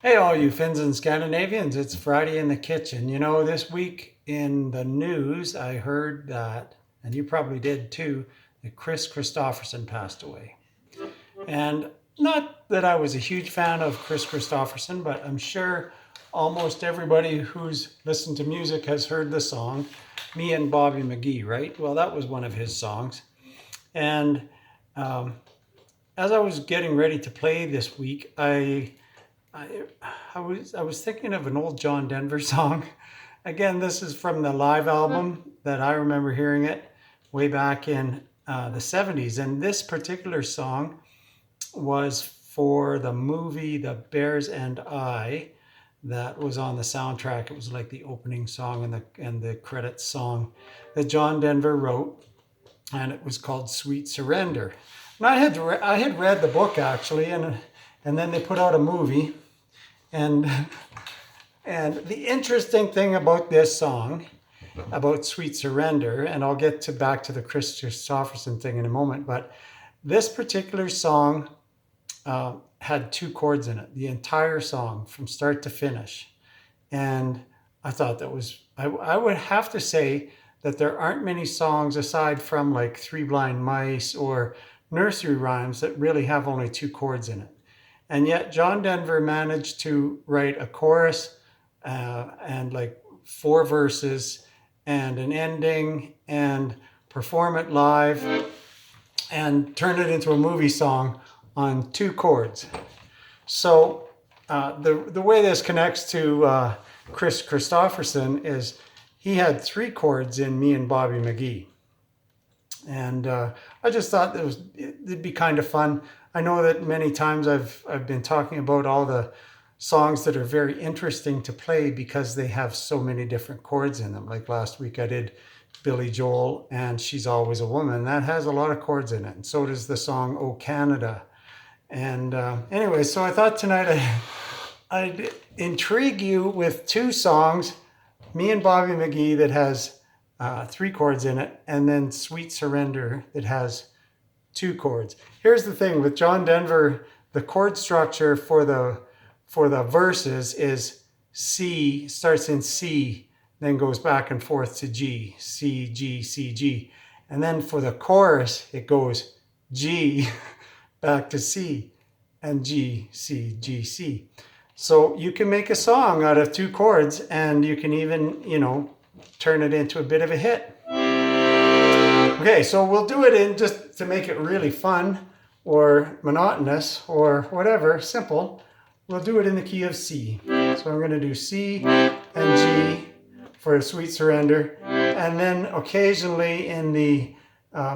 Hey, all you Finns and Scandinavians, it's Friday in the kitchen. This week in the news, I heard that, and you probably did too, that Kris Kristofferson passed away. And not that I was a huge fan of Kris Kristofferson, but I'm sure almost everybody who's listened to music has heard the song Me and Bobby McGee, right? Well, that was one of his songs. And um, as I was getting ready to play this week, I, I was thinking of an old John Denver song. Again, this is from the live album that I remember hearing it way back in the 70s. And this particular song was for the movie The Bears and I that was on the soundtrack. It was like the opening song and the credits song that John Denver wrote, and it was called Sweet Surrender. And I had read the book actually, and then they put out a movie. And and the interesting thing about this song, about Sweet Surrender, and I'll get to back to the Kris Kristofferson thing in a moment, but this particular song had two chords in it, the entire song from start to finish. And I thought that was, I would have to say that there aren't many songs aside from like Three Blind Mice or Nursery Rhymes that really have only two chords in it. And yet John Denver managed to write a chorus and like four verses and an ending and perform it live and turn it into a movie song on two chords. So the way this connects to Kris Kristofferson is he had three chords in Me and Bobby McGee. And I just thought it'd be kind of fun. I know that many times I've been talking about all the songs that are very interesting to play because they have so many different chords in them. Like last week I did Billy Joel and She's Always a Woman. That has a lot of chords in it. And so does the song Oh Canada. And anyway, so I thought tonight I'd intrigue you with two songs, Me and Bobby McGee, that has three chords in it, and then Sweet Surrender that has two chords. Here's the thing with John Denver, the chord structure for the verses is C, starts in C, then goes back and forth to G, C, G, C, G. And then for the chorus, it goes G, back to C, and G, C, G, C. So you can make a song out of two chords, and you can even, turn it into a bit of a hit. Okay, so we'll do it in, just to make it really fun or monotonous or whatever, simple, we'll do it in the key of C. So I'm going to do C and G for Sweet Surrender. And then occasionally in the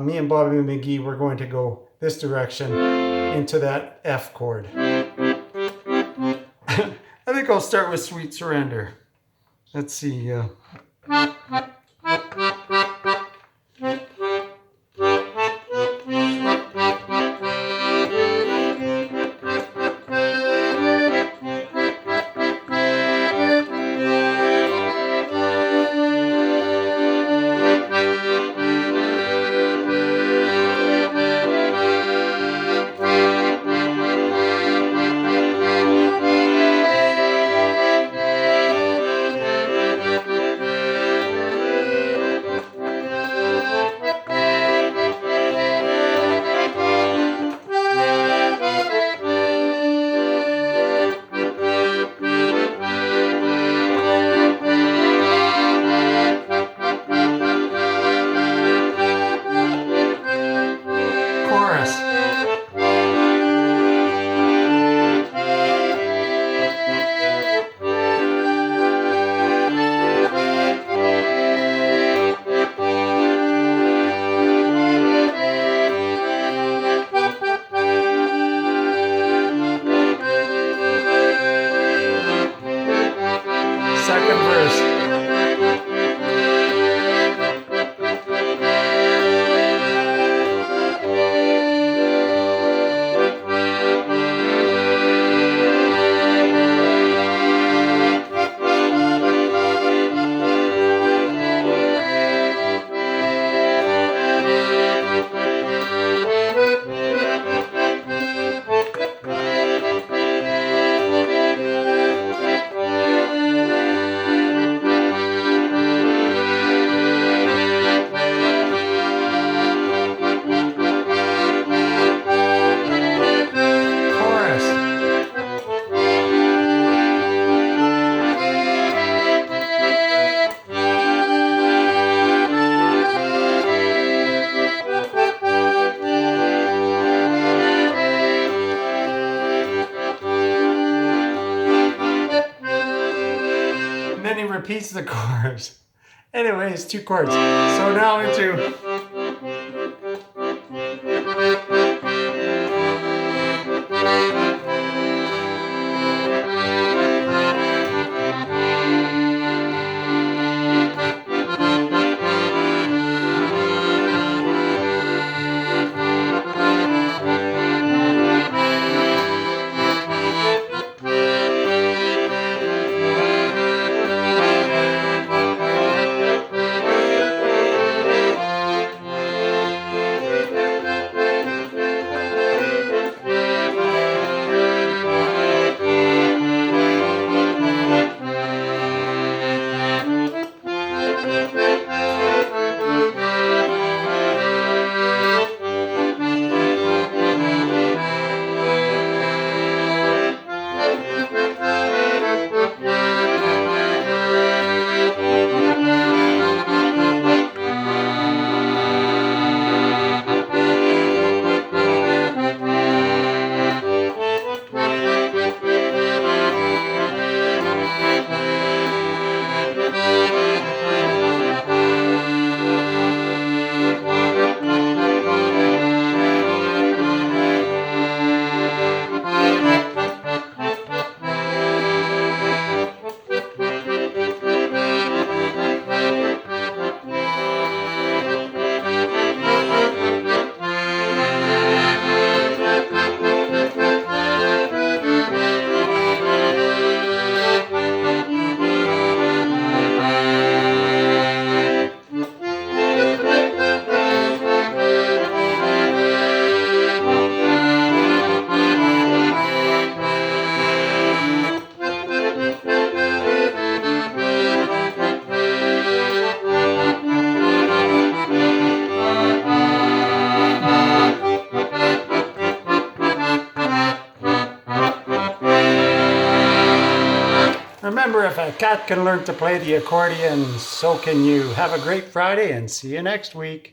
Me and Bobby McGee, we're going to go this direction into that F chord. I think I'll start with Sweet Surrender. Let's see. he repeats the chorus. Anyways, 2 chords. So now into... Remember, if a cat can learn to play the accordion, so can you. Have a great Friday and see you next week.